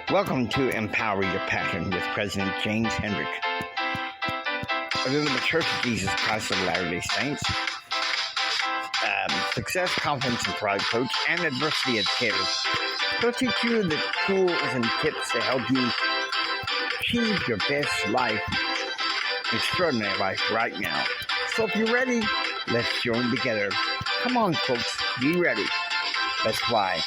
Welcome to Empower Your Passion with President James Hendrick. I live in the Church of Jesus Christ of Latter-day Saints, success, confidence, and pride coach, and adversity educator. He'll teach you the tools and tips to help you achieve your best life, extraordinary life right now. So if you're ready, let's join together. Come on, folks, be ready. Let's fly.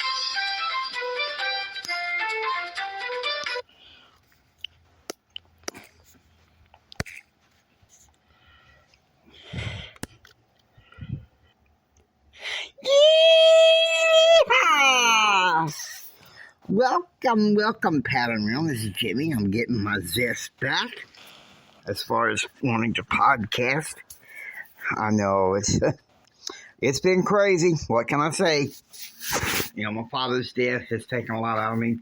Welcome, Pattern Realm. This is Jimmy. I'm getting my zest back as far as wanting to podcast. I know it's been crazy. What can I say? You know, my father's death has taken a lot out of me.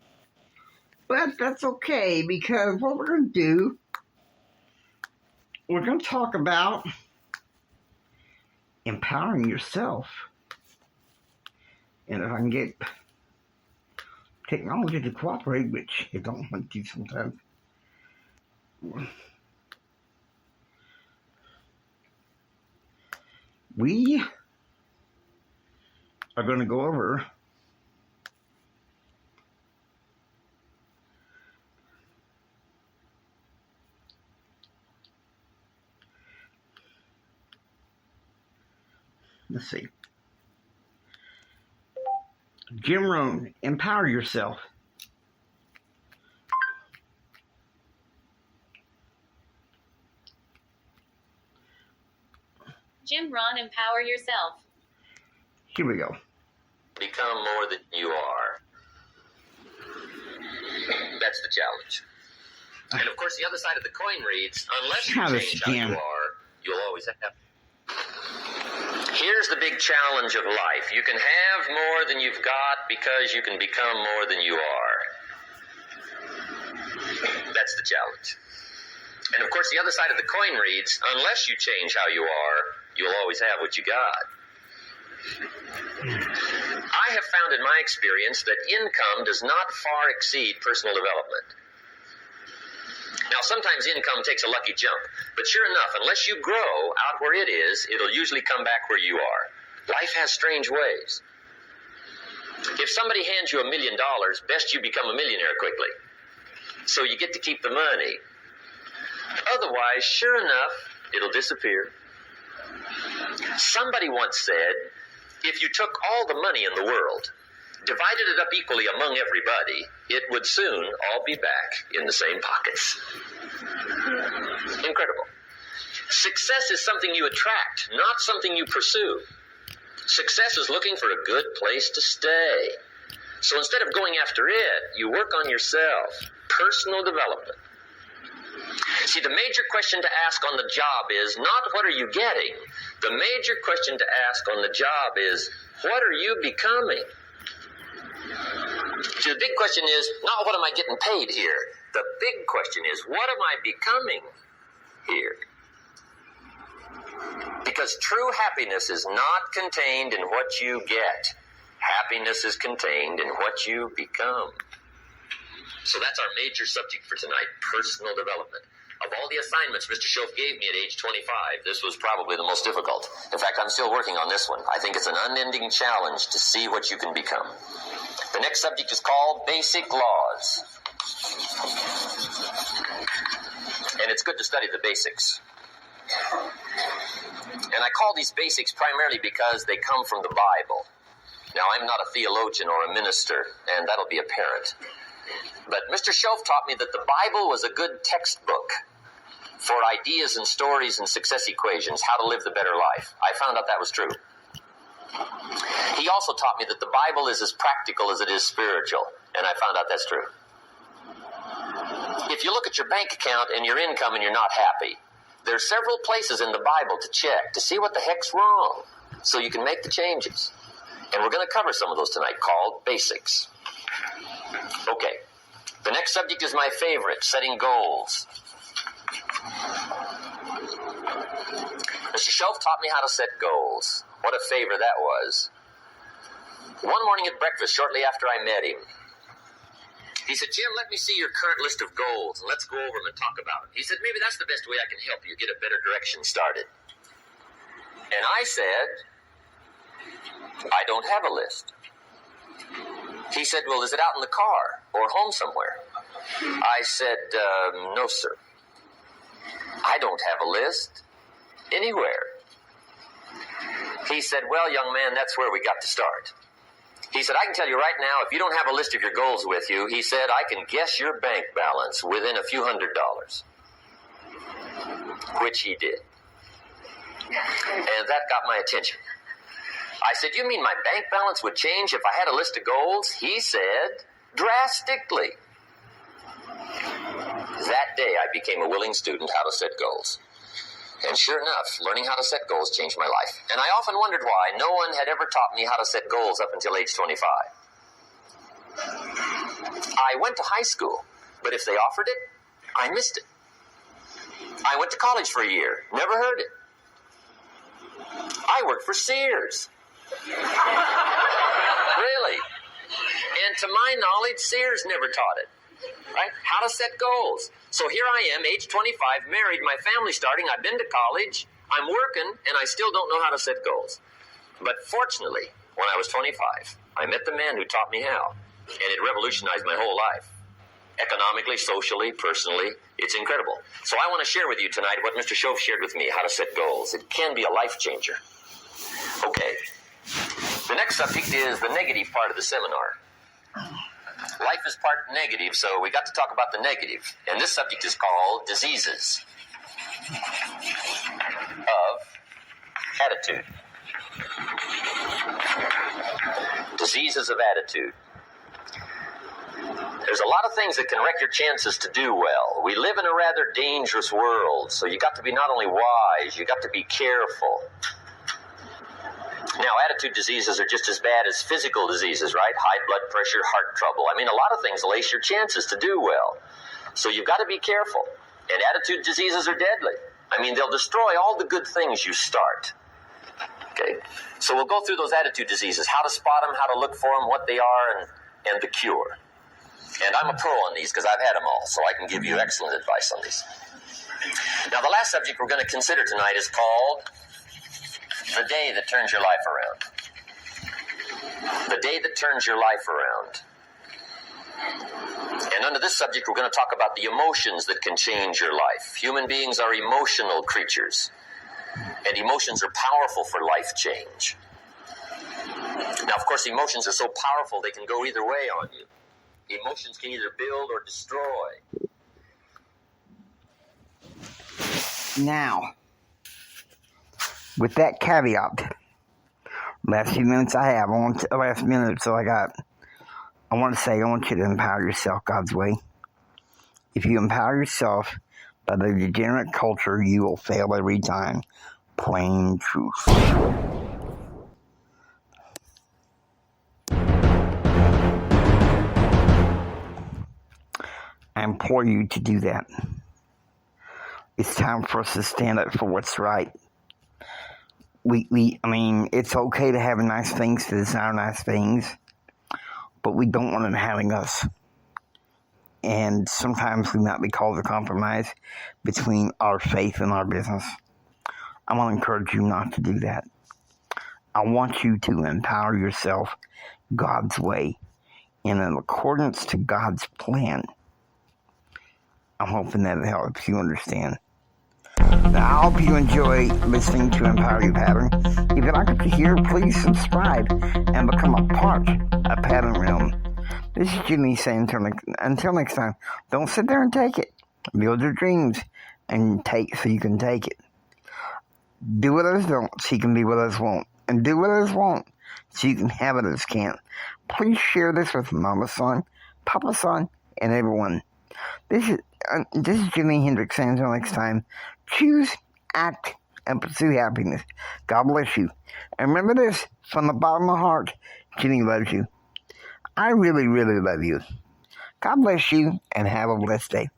But that's okay, because what we're going to do, we're going to talk about empowering yourself. And if I can get technology to cooperate, which it don't want to sometimes. We are going to go over let's see. Jim Rohn, empower yourself. Jim Rohn, empower yourself. Here we go. Become more than you are. That's the challenge. And of course, the other side of the coin reads, unless you change how you are, you'll always have. Here's the big challenge of life. You can have more than you've got because you can become more than you are. That's the challenge. And of course, the other side of the coin reads, unless you change how you are, you'll always have what you got. I have found in my experience that income does not far exceed personal development. Now, sometimes income takes a lucky jump, but sure enough, unless you grow out where it is, it'll usually come back where you are. Life has strange ways. If somebody hands you $1 million, best you become a millionaire quickly, so you get to keep the money. Otherwise, sure enough, it'll disappear. Somebody once said, if you took all the money in the world, divided it up equally among everybody, it would soon all be back in the same pockets. Incredible. Success is something you attract, not something you pursue. Success is looking for a good place to stay. So instead of going after it, you work on yourself. Personal development. See, the major question to ask on the job is not what are you getting? The major question to ask on the job is what are you becoming? See, the big question is not what am I getting paid here? The big question is what am I becoming here? Because true happiness is not contained in what you get. Happiness is contained in what you become. So that's our major subject for tonight, personal development. Of all the assignments Mr. Schoaf gave me at age 25, this was probably the most difficult. In fact, I'm still working on this one. I think it's an unending challenge to see what you can become. The next subject is called Basic Laws. And it's good to study the basics. And I call these basics primarily because they come from the Bible. Now, I'm not a theologian or a minister, and that'll be apparent. But Mr. Schoaf taught me that the Bible was a good textbook for ideas and stories and success equations, how to live the better life. I found out that was true. He also taught me that the Bible is as practical as it is spiritual, and I found out that's true. If you look at your bank account and your income and you're not happy, there are several places in the Bible to check to see what the heck's wrong so you can make the changes. And we're going to cover some of those tonight, called basics. Okay. The next subject is my favorite, setting goals. Mr. Schoaf taught me how to set goals. What a favor that was. One morning at breakfast, shortly after I met him, He said, Jim, let me see your current list of goals, and let's go over them and talk about them. He said, maybe that's the best way I can help you get a better direction started. And I said, I don't have a list. He said, well, is it out in the car or home somewhere? I said, no, sir. I don't have a list anywhere. He said, well, young man, that's where we got to start. He said, I can tell you right now, if you don't have a list of your goals with you, he said, I can guess your bank balance within a few $100s. Which he did. And that got my attention. I said, you mean my bank balance would change if I had a list of goals? He said, drastically. That day, I became a willing student how to set goals. And sure enough, learning how to set goals changed my life. And I often wondered why no one had ever taught me how to set goals up until age 25. I went to high school, but if they offered it, I missed it. I went to college for a year, never heard it. I worked for Sears. Really? And to my knowledge, Sears never taught it. Right? How to set goals. So here I am, age 25, married, my family's starting, I've been to college, I'm working, and I still don't know how to set goals. But fortunately, when I was 25, I met the man who taught me how, and it revolutionized my whole life. Economically, socially, personally, it's incredible. So I want to share with you tonight what Mr. Shove shared with me, how to set goals. It can be a life changer. Okay. The next subject is the negative part of the seminar. Life is part negative, so we got to talk about the negative. And this subject is called diseases of attitude. Diseases of attitude. There's a lot of things that can wreck your chances to do well. We live in a rather dangerous world, so you got to be not only wise, you got to be careful. Now, attitude diseases are just as bad as physical diseases, right? High blood pressure, heart trouble. I mean, a lot of things lace your chances to do well. So you've got to be careful. And attitude diseases are deadly. I mean, they'll destroy all the good things you start. Okay? So we'll go through those attitude diseases, how to spot them, how to look for them, what they are, and the cure. And I'm a pro on these because I've had them all, so I can give you excellent advice on these. Now, the last subject we're going to consider tonight is called the day that turns your life around. The day that turns your life around. And under this subject, we're going to talk about the emotions that can change your life. Human beings are emotional creatures, and emotions are powerful for life change. Now, of course, emotions are so powerful they can go either way on you. Emotions can either build or destroy. Now, with that caveat, last few minutes I have, I want you to empower yourself God's way. If you empower yourself by the degenerate culture, you will fail every time. Plain truth. I implore you to do that. It's time for us to stand up for what's right. I mean, it's okay to have nice things, to desire nice things, but we don't want them having us. And sometimes we might be called to compromise between our faith and our business. I want to encourage you not to do that. I want you to empower yourself God's way and in accordance to God's plan. I'm hoping that helps you understand. Now, I hope you enjoy listening to Empower Your Pattern. If you like what you hear, please subscribe and become a part of Pattern Realm. This is Jimmy saying until next time, don't sit there and take it. Build your dreams and take so you can take it. Do what others don't so you can be what others won't. And do what others won't so you can have what others can't. Please share this with Mama Son, Papa Son, and everyone. This is Jimi Hendrix saying until next time, choose, act, and pursue happiness. God bless you. And remember this, from the bottom of my heart, Jimmy loves you. I really, really love you. God bless you, and have a blessed day.